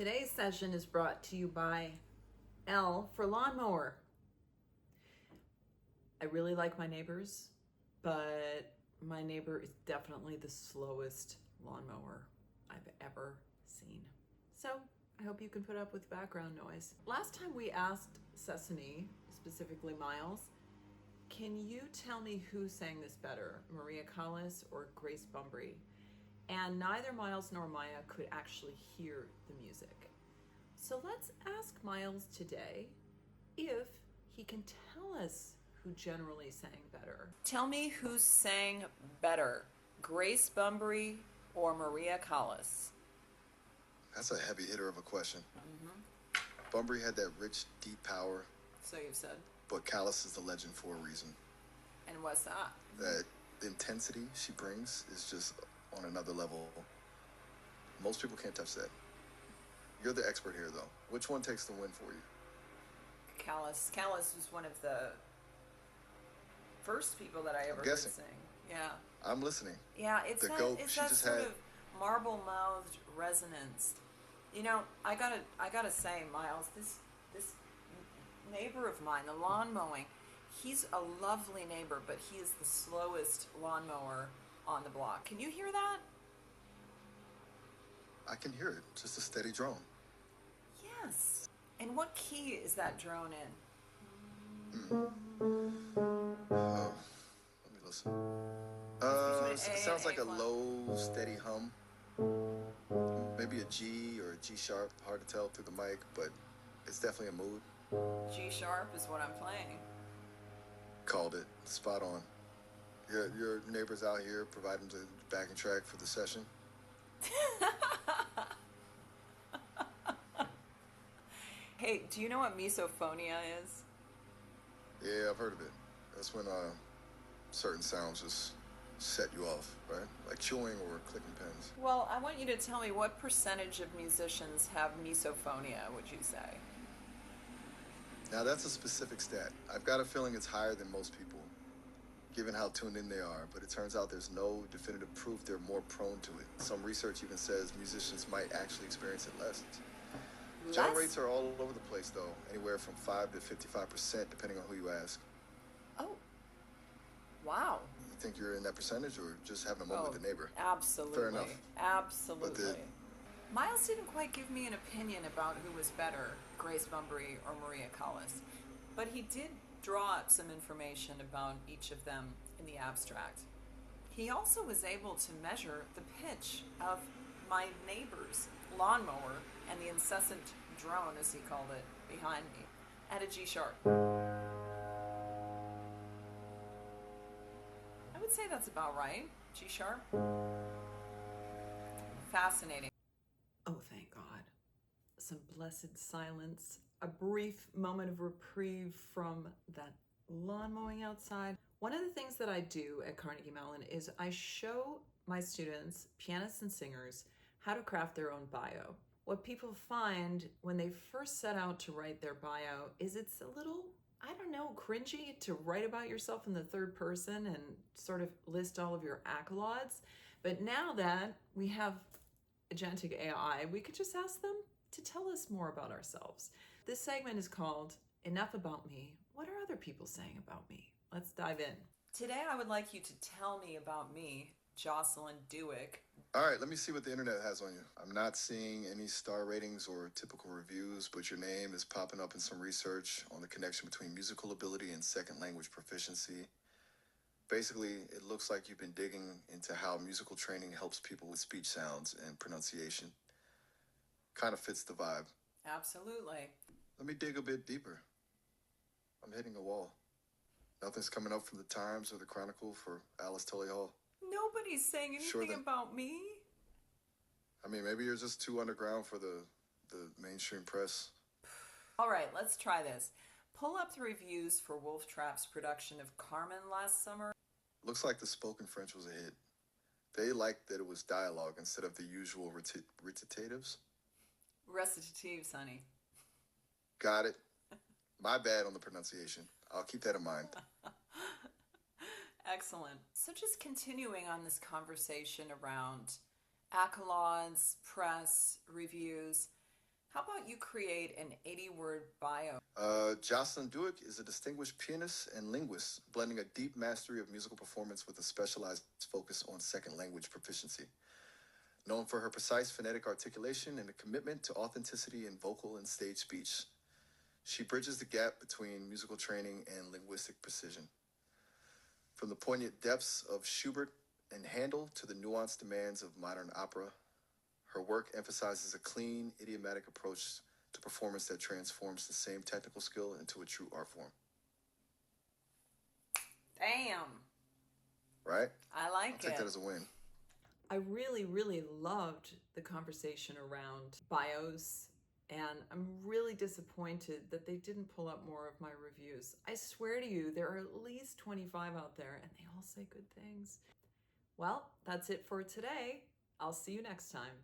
Today's session is brought to you by L for lawnmower. I really like my neighbors, but my neighbor is definitely the slowest lawnmower I've ever seen. So I hope you can put up with background noise. Last time we asked Sesame, specifically Miles, can you tell me who sang this better, Maria Callas or Grace Bumbry? And neither Miles nor Maya could actually hear the music. So let's ask Miles today if he can tell us who generally sang better. Tell me who sang better, Grace Bumbry or Maria Callas? That's a heavy hitter of a question. Bumbry had that rich, deep power, So you've said. but Callas is the legend for a reason. And what's that? That intensity she brings is just on another level. Most people can't touch that. You're the expert here, though. Which one takes the win for you? Callas. Callas was one of the first people that I ever heard sing. Yeah. I'm listening. Yeah, it's The that, goat, it's she that just sort had- of marble-mouthed resonance. You know, I gotta say, Miles, this neighbor of mine, the lawn mowing, he's a lovely neighbor, but he is the slowest lawnmower on the block. Can you hear that? I can hear it. Just a steady drone. Yes. And what key is that drone in? Let me listen. It sounds like a low, steady hum. Maybe a G or a G sharp. Hard to tell through the mic, but it's definitely a mood. G sharp is what I'm playing. Called it. Spot on. Your neighbors out here providing the backing track for the session. Hey, do you know what misophonia is? Yeah, I've heard of it. That's when certain sounds just set you off, right? Like chewing or clicking pens. Well, I want you to tell me what percentage of musicians have misophonia, would you say? Now that's a specific stat. I've got a feeling it's higher than most people, given how tuned in they are, but it turns out there's no definitive proof they're more prone to it. Some research even says musicians might actually experience it less. General rates are all over the place, though, anywhere from 5 to 55%, depending on who you ask. Oh, wow. You think you're in that percentage, or just having a moment with the neighbor? Absolutely. Fair enough. Absolutely. Miles didn't quite give me an opinion about who was better, Grace Bumbry or Maria Callas, but he did draw up some information about each of them in the abstract. He also was able to measure the pitch of my neighbor's lawnmower and the incessant drone, as he called it, behind me, at a G sharp. I would say that's about right. G sharp. Fascinating. Oh, thank God. Some blessed silence. A brief moment of reprieve from that lawn mowing outside. One of the things that I do at Carnegie Mellon is I show my students, pianists and singers, how to craft their own bio. What people find when they first set out to write their bio is it's a little, I don't know, cringy to write about yourself in the third person and sort of list all of your accolades. But now that we have agentic AI, we could just ask them to tell us more about ourselves. This segment is called Enough About Me. What are other people saying about me? Let's dive in. Today, I would like you to tell me about me, Jocelyn Dewick. All right, let me see what the internet has on you. I'm not seeing any star ratings or typical reviews, but your name is popping up in some research on the connection between musical ability and second language proficiency. Basically, it looks like you've been digging into how musical training helps people with speech sounds and pronunciation. Kind of fits the vibe. Absolutely. Let me dig a bit deeper. I'm hitting a wall. Nothing's coming up from the Times or the Chronicle for Alice Tully Hall. Nobody's saying anything about me. I mean, maybe you're just too underground for the mainstream press. All right, let's try this. Pull up the reviews for Wolf Trap's production of Carmen last summer. Looks like the spoken French was a hit. They liked that it was dialogue instead of the usual recitatives. Recitatives, honey. Got it. My bad on the pronunciation. I'll keep that in mind. Excellent. So just continuing on this conversation around accolades, press, reviews, How about you create an 80-word bio? Jocelyn Duick is a distinguished pianist and linguist, blending a deep mastery of musical performance with a specialized focus on second language proficiency. Known for her precise phonetic articulation and a commitment to authenticity in vocal and stage speech, she bridges the gap between musical training and linguistic precision. From the poignant depths of Schubert and Handel to the nuanced demands of modern opera, her work emphasizes a clean, idiomatic approach to performance that transforms the same technical skill into a true art form. Damn. Right? I like I'll take that as a win. I really, really loved the conversation around bios, and I'm really disappointed that they didn't pull up more of my reviews. I swear to you, there are at least 25 out there, and they all say good things. Well, that's it for today. I'll see you next time.